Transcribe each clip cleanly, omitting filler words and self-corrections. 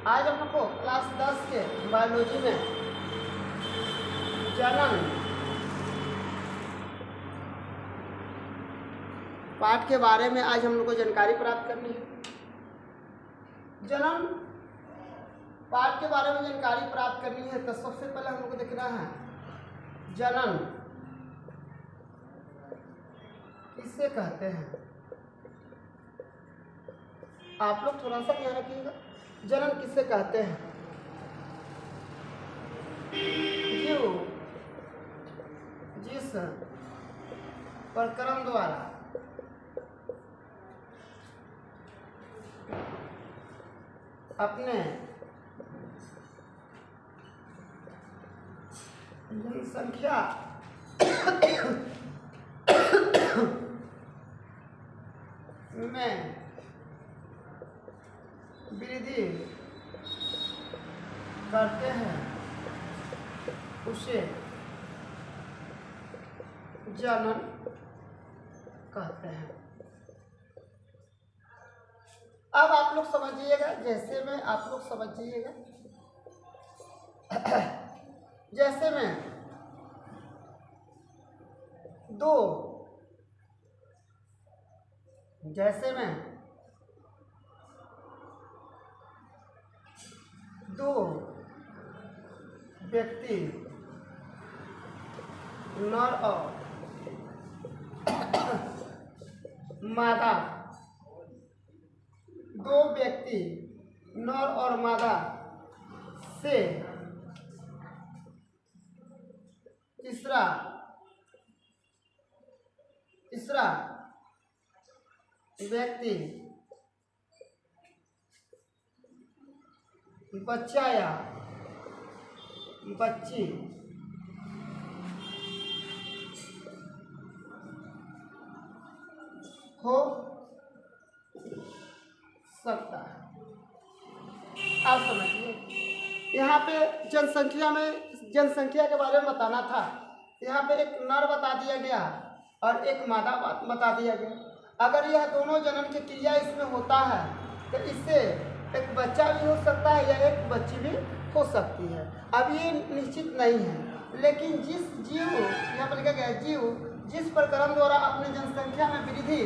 आज हम लोग को क्लास 10 के बायोलॉजी में जनन पाठ के बारे में आज हम लोग को जानकारी प्राप्त करनी है। जनन पाठ के बारे में जानकारी प्राप्त करनी है तो सबसे पहले हम लोग को देखना है जनन किससे कहते हैं। आप लोग थोड़ा सा ध्यान रखिएगा, जनन किससे कहते हैं। जीव जिस प्रक्रम द्वारा अपने जनसंख्या में वृद्धि करते हैं उसे जनन कहते हैं। अब आप लोग समझिएगा, जैसे में आप लोग समझिएगा, जैसे में दो व्यक्ति नर और मादा, दो व्यक्ति नर और मादा से तीसरा व्यक्ति बच्चा या बच्ची हो सकता है। आप समझिए, यहाँ पे जनसंख्या के बारे में बताना था। यहाँ पे एक नर बता दिया गया और एक मादा बता दिया गया। अगर यह दोनों जनन की क्रिया इसमें होता है तो इससे एक बच्चा भी हो सकता है या एक बच्ची भी हो सकती है। अब ये निश्चित नहीं है, लेकिन जिस जीव, यहाँ पर लिखा गया है, जीव जिस प्रक्रम द्वारा अपने जनसंख्या में वृद्धि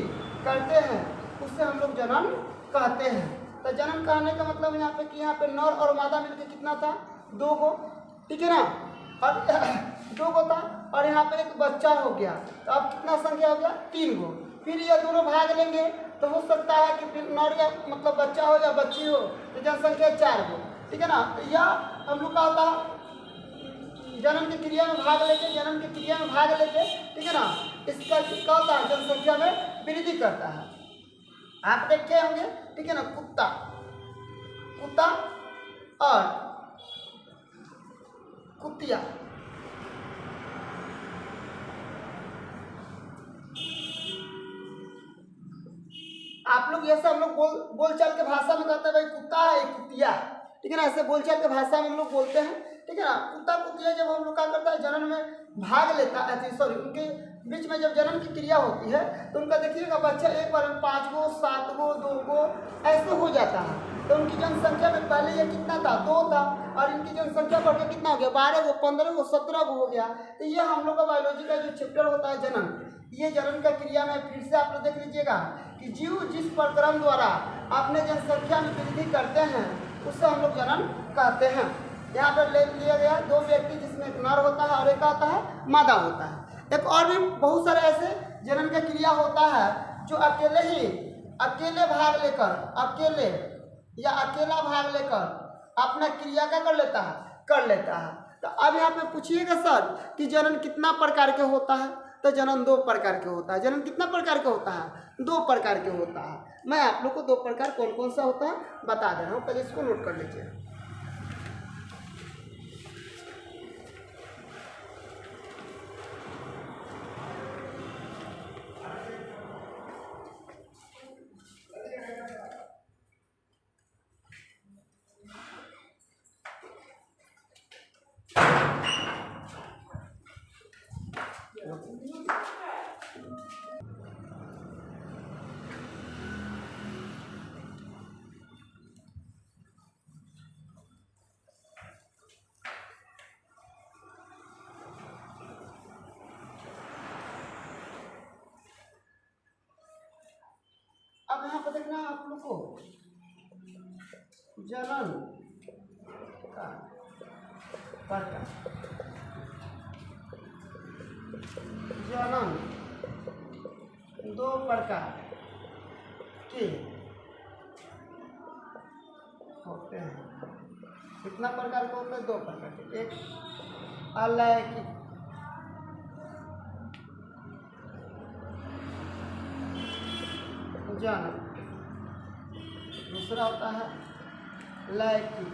करते हैं उससे हम लोग जनन कहते हैं। तो जनन कहने का मतलब यहाँ पे कि यहाँ पे नर और मादा मिलकर कितना था, 2 गो, ठीक है ना, और 2 गो था और यहाँ पे एक बच्चा हो गया। तो अब कितना संख्या हो गया, 3 गो। फिर ये दोनों भाग लेंगे तो हो सकता है कि फिर नर या मतलब बच्चा हो या बच्ची हो, तो जनसंख्या 4 गो, ठीक है ना। तो यह हम लोग का होता है जन्म की क्रिया में भाग लेके, ठीक है ना, इसका क्या होता है, जनसंख्या में वृद्धि करता है। आप देखे होंगे, ठीक है ना, कुत्ता और कुतिया, आप लोग जैसे हम लोग बोलचाल के भाषा में कहते हैं भाई कुत्ता है कुतिया, ठीक है ना, ऐसे बोलचाल के भाषा में हम लोग बोलते हैं, ठीक है ना। कुत्ता कुतिया जब हम लोग क्या करता है, जनन में भाग लेता है, सॉरी उनके बीच में जब जनन की क्रिया होती है तो उनका देखिएगा बच्चा एक बार में 5 गो, 7 गो, 2 गो ऐसे हो जाता है। तो उनकी जनसंख्या में पहले ये कितना था, 2 था, और इनकी जनसंख्या बढ़ के कितना हो गया, 12 गो, 15 गो, 17 गो हो गया। तो ये हम लोग का बायोलॉजी का जो चैप्टर होता है जनन, ये जनन का क्रिया में फिर से आप लोग देख लीजिएगा कि जीव जिस प्रक्रम द्वारा अपने जनसंख्या में वृद्धि करते हैं उससे हम लोग जनन कहते हैं। यहाँ पर ले लिया गया 2 व्यक्ति जिसमें एक नर होता है और एक आता है मादा होता है। एक और भी बहुत सारे ऐसे जनन का क्रिया होता है जो अकेला भाग लेकर अपना क्रिया का कर लेता है। तो अब यहाँ पे पूछिएगा सर कि जनन कितना प्रकार के होता है, तो जनन 2 प्रकार के होता है। जनन कितना प्रकार के होता है, 2 प्रकार के होता है। मैं आप लोग को 2 प्रकार कौन कौन सा होता है बता दे रहा हूँ, पहले इसको नोट कर लीजिए। अब यहाँ पर देखना है आप लोग को जनन का प्रकार, जनन दो प्रकार के होते हैं। कितना प्रकार के होते हैं? दो प्रकार के। एक अलैंगिक जनन, दूसरा होता है लैंगिक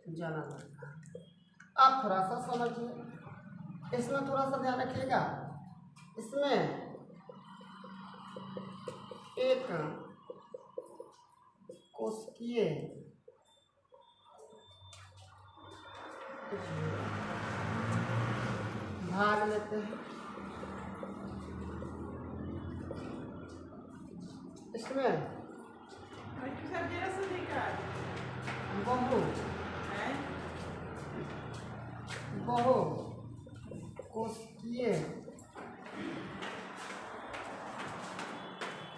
जनन। आप थोड़ा सा समझिए, इसमें थोड़ा सा ध्यान रखिएगा। इसमें एक कोशिकीय भाग लेते हैं, इसमें बहु कोशिकीय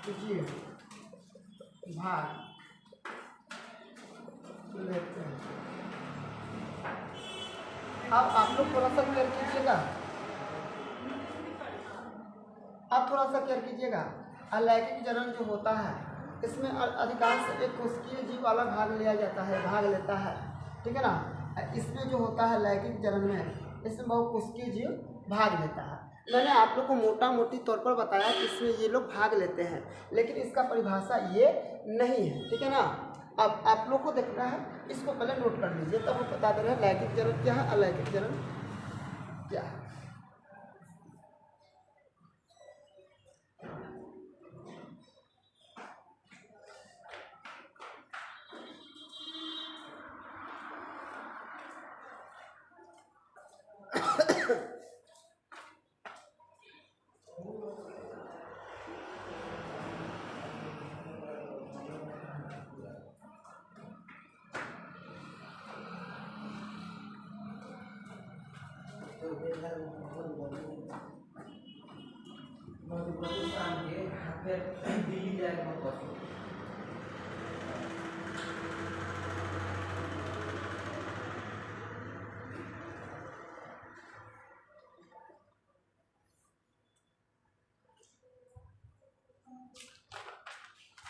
जीव भाग लेते हैं। अब आप लोग थोड़ा सा क्लियर कीजिएगा, अब थोड़ा सा क्लियर कीजिएगा। अलैंगिक जनन जो होता है इसमें अधिकांश एक कोशिकीय जीव वाला भाग लिया जाता है, भाग लेता है, ठीक है ना। इसमें जो होता है लैंगिक जनन में, इसमें बहुकोशिकीय जीव भाग लेता है। मैंने आप लोग को मोटा मोटी तौर पर बताया कि इसमें ये लोग भाग लेते हैं, लेकिन इसका परिभाषा ये नहीं है, ठीक है ना। अब आप लोग को देखना है, इसको पहले नोट कर लीजिए, तब वो बता दे रहे हैं लैंगिक जनन क्या है, अलैंगिक जनन क्या है।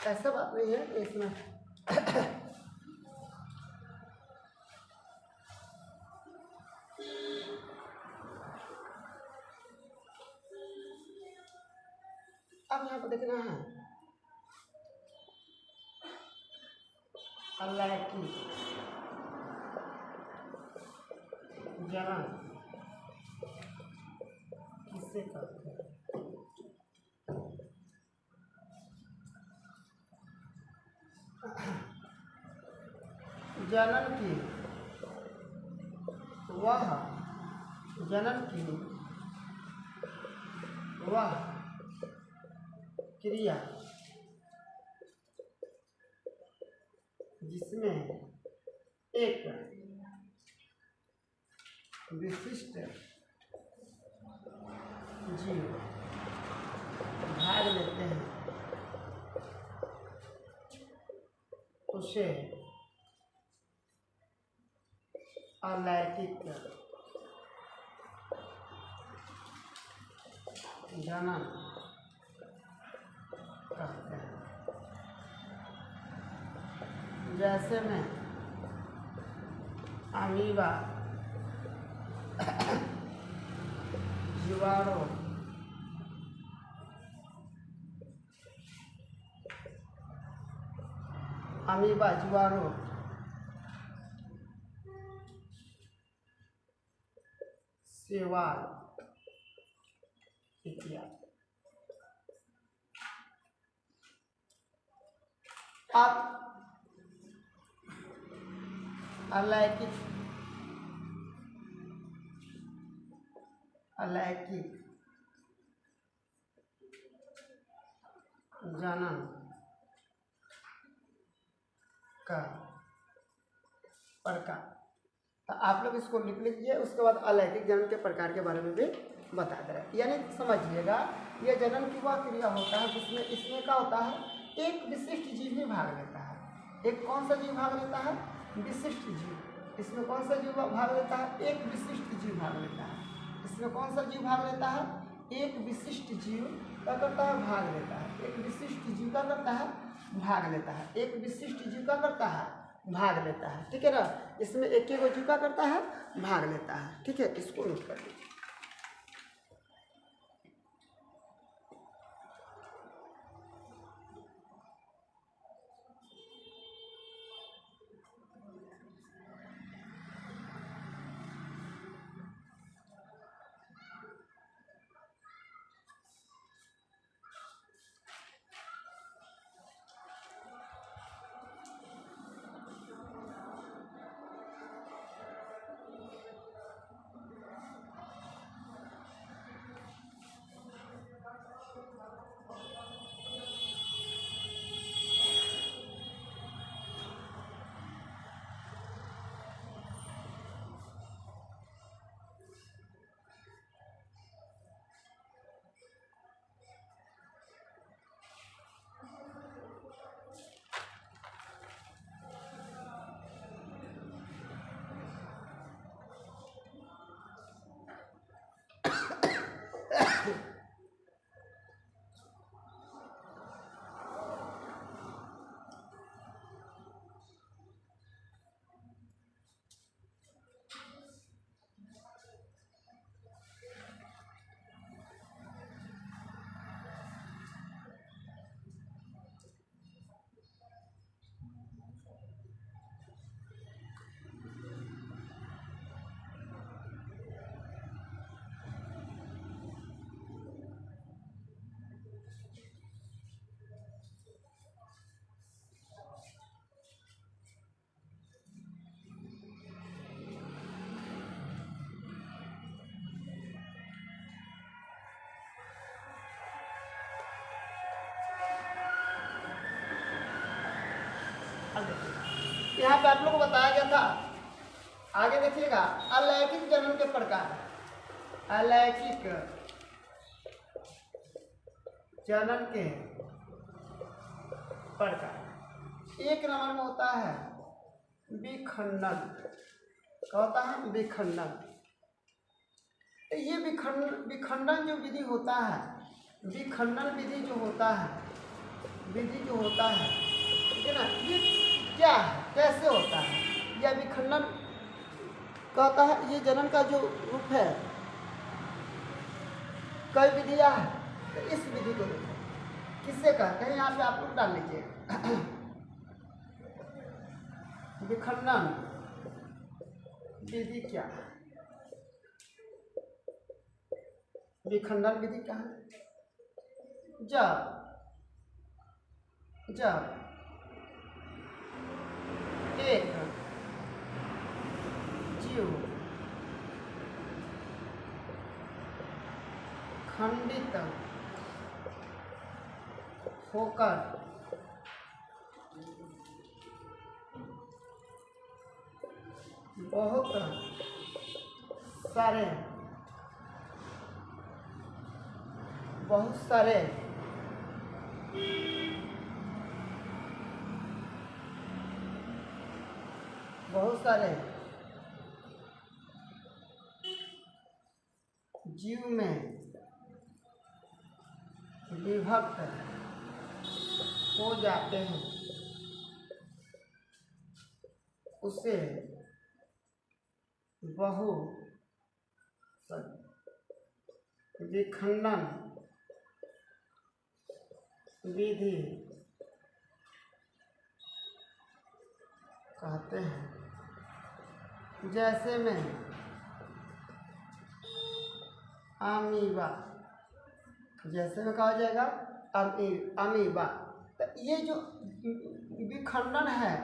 ऐसा बात नहीं है इसमें। अब यहाँ पर देखना है अलैंगिक जनन किससे कहते हैं। जनन की वह क्रिया जिसमें एक विशिष्ट जीव भाग लेते हैं, उसे अलैंगिक जनन कहते हैं। जैसे में अमीबा, जीवाणु, अमीबा, जीवाणु, शैवाल इत्यादि। आप अलैंगिक जनन का प्रकार तो आप लोग इसको लिख लीजिए। उसके बाद अलैंगिक जनन के प्रकार के बारे में भी बता दे रहे हैं। यानी समझिएगा, ये जनन की वह क्रिया होता है जिसमें इसमें क्या होता है, एक विशिष्ट जीव भी भाग लेता है। एक कौन सा जीव भाग लेता है, विशिष्ट जीव। इसमें कौन सा जीव भाग लेता है, एक विशिष्ट जीव भाग लेता है। इसमें कौन सा जीव भाग लेता है, एक विशिष्ट जीव क्या करता है, भाग लेता है। एक विशिष्ट जीव क्या करता है, भाग लेता है। एक विशिष्ट जीव क्या करता है, भाग लेता है। ठीक है ना, इसमें एक ही जीव क्या करता है, भाग लेता है। ठीक है, इसको नोट कर लीजिए। यहाँ पे आप लोग को बताया गया था, आगे देखिएगा, अलैंगिक जनन के प्रकार। अलैंगिक जनन के प्रकार। एक नंबर में होता है विखंडन। क्या होता है, विखंडन। ये विखंडन जो विधि होता है, विखंडन विधि जो होता है, ठीक है ना, ये क्या है, कैसे होता है यह विखंडन कहता है। ये जनन का जो रूप है, कई विधियां हैं, तो इस विधि को देखो किससे कहते हैं, यहाँ पे आप लोग डाल लीजिए। विखंडन विधि क्या है, विखंडन विधि क्या है, जब एक जीव खंडित होकर बहुत सारे जीव में विभक्त हो जाते हैं, उसे बहु विखंडन विधि कहते हैं। जैसे में अमीबा, जैसे में कहा जाएगा अमीबा। तो ये जो विखंडन है,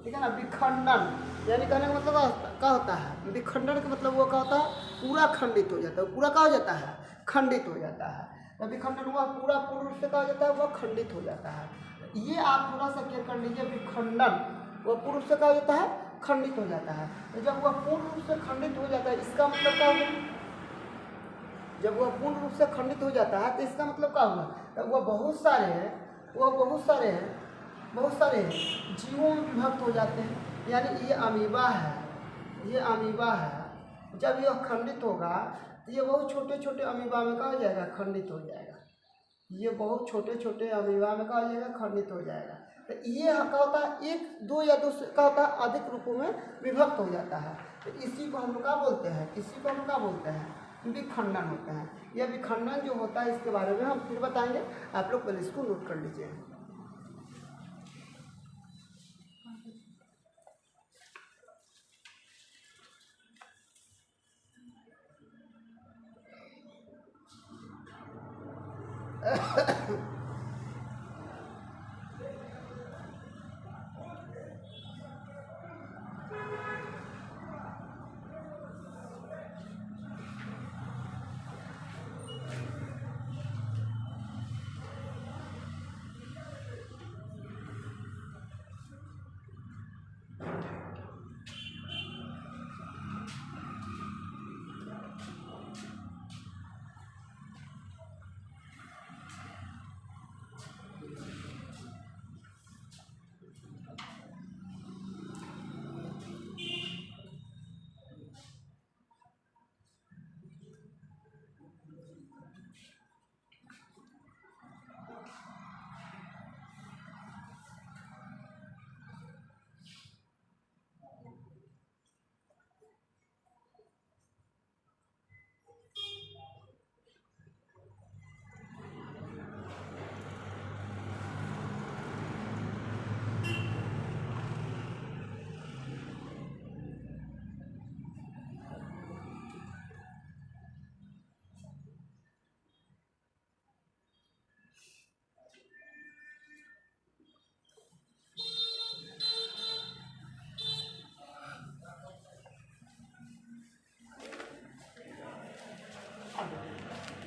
ठीक है ना, विखंडन यानी कहने का मतलब क्या होता है, विखंडन का मतलब वो क्या होता है, पूरा खंडित हो जाता है। पूरा क्या हो जाता है, खंडित हो जाता है। तो विखंडन हुआ पूरा पूर्ण रूप से क्या हो जाता है, वह खंडित हो जाता है। ये आप थोड़ा सा क्या कर लीजिए, विखंडन वो पूर्ण रूप से क्या हो जाता है, खंडित हो जाता है। तो जब वह पूर्ण रूप से खंडित हो जाता है, इसका मतलब क्या होगा? जब वह पूर्ण रूप से खंडित हो जाता है तो इसका मतलब क्या होगा? तो वह बहुत सारे जीवों में विभक्त हो जाते हैं। यानी ये अमीबा है, जब यह खंडित होगा तो ये बहुत छोटे छोटे अमीबा में क्या हो जाएगा? खंडित हो जाएगा। ये बहुत छोटे छोटे अमीबा में क्या हो जाएगा? खंडित हो जाएगा। तो ये क्या होता है? एक, दो या दो से क्या होता है? अधिक रूपों में विभक्त हो जाता है। तो इसी को हम लोग क्या बोलते हैं? विखंडन होते हैं। यह विखंडन जो होता है इसके बारे में हम फिर बताएंगे, आप लोग पहले इसको नोट कर लीजिए।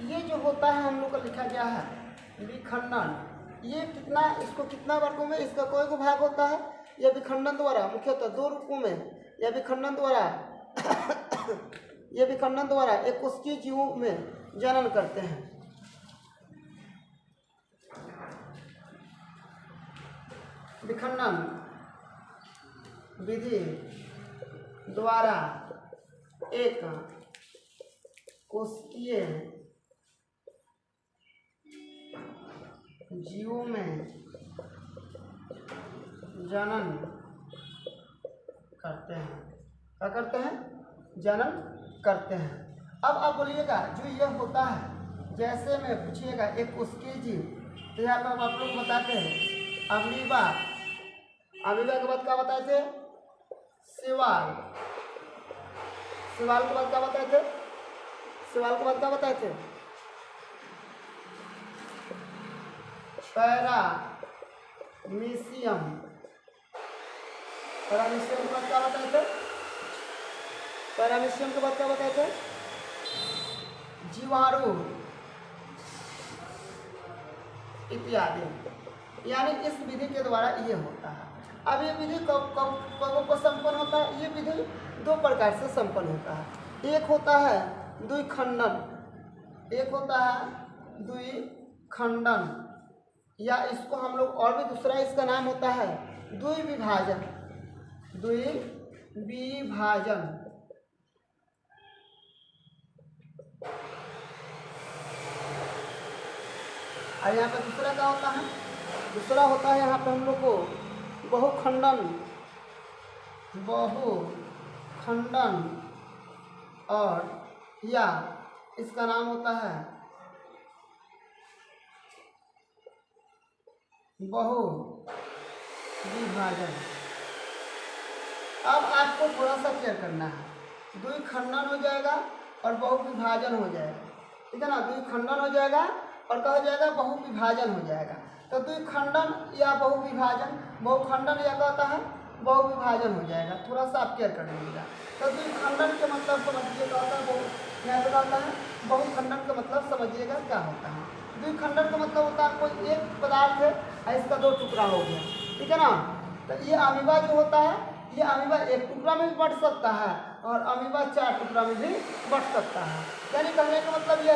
ये जो होता है हम लोग का लिखा गया है विखंडन। ये कितना, इसको कितना वर्गों में इसका कोई को भाग होता है? यह विखंडन द्वारा मुख्यतः दो रूपों में, यह विखंडन द्वारा एक कोशिकीय जीवों में जनन करते हैं। विखंडन विधि द्वारा एक कोशिकीय जीवों में जनन करते हैं। क्या करते हैं? जनन करते हैं। अब आप बोलिएगा जो यह होता है, जैसे मैं पूछिएगा एक कोशिकीय जीव, तो यहाँ पर आप लोग बताते हैं अमीबा, अमीबा के बाद क्या बताए थे? शैवाल, शैवाल के बाद क्या बताए थे? शैवाल के बाद क्या बताए थे? पैरामीशियम, पैरामीशियम के बाद क्या बताए थे? पैरामीशियम के बाद क्या बताए थे? जीवाणु इत्यादि। यानी इस विधि के द्वारा ये होता है। अब ये विधि कब संपन्न होता है? ये विधि दो प्रकार से संपन्न होता है। एक होता है द्विखंडन, या इसको हम लोग और भी दूसरा इसका नाम होता है द्विविभाजन। और यहाँ पर दूसरा क्या होता है? दूसरा होता है यहाँ पर हम लोग को बहुखंडन, और या इसका नाम होता है बहुविभाजन। अब आपको थोड़ा सा क्लियर करना है, द्विखंडन हो जाएगा और बहुविभाजन हो जाएगा, ठीक है ना? द्विखंडन हो जाएगा और क्या हो जाएगा? बहुविभाजन हो जाएगा। तो द्विखंडन या बहुविभाजन, बहुखंडन या क्या होता है? बहुविभाजन हो जाएगा। थोड़ा सा आप क्लियर कर लीजिएगा। तो द्विखंडन के मतलब समझिए क्या होता है, यहाँ पे क्या होता है? बहुखंडन का मतलब समझिएगा क्या होता है। द्विखंडन का मतलब होता है कोई एक पदार्थ है और इसका दो टुकड़ा हो गया, ठीक है ना? तो ये अमीबा जो होता है ये अमीबा एक टुकड़ा में भी बढ़ सकता है और अमीबा 4 टुकड़ा में भी बढ़ सकता है। यानी कहने का मतलब यह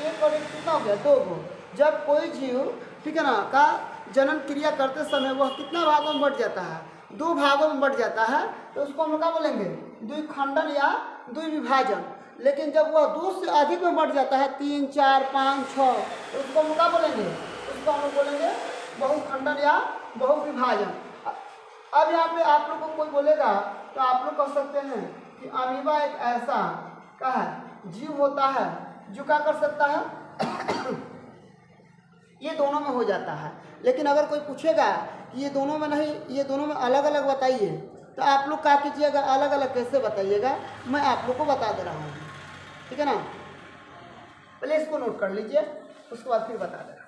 एक और एक कितना हो गया, 2 गो। जब कोई जीव, ठीक है ना, का जनन क्रिया करते समय वह कितना भागों में बढ़ जाता है, 2 भागों में बढ़ जाता है, तो उसको हम लोग क्या बोलेंगे, द्विखंडन या द्विविभाजन। लेकिन जब वह 2 से अधिक में बढ़ जाता है, 3, 4, 5, 6, तो उसको हम लोग क्या बोलेंगे, उसको हम लोग बोलेंगे बहुखंडन या बहुविभाजन। अब यहाँ पे आप लोग को कोई बोलेगा तो आप लोग कह सकते हैं कि अमीबा एक ऐसा क्या है, जीव होता है जो क्या कर सकता है ये दोनों में हो जाता है। लेकिन अगर कोई पूछेगा कि ये दोनों में नहीं, ये दोनों में अलग अलग बताइए, तो आप लोग क्या कीजिएगा, अलग अलग कैसे बताइएगा, मैं आप लोग को बता दे रहा हूँ, ठीक है ना। पहले इसको नोट कर लीजिए, उसके बाद फिर बता दे रहा हूँ।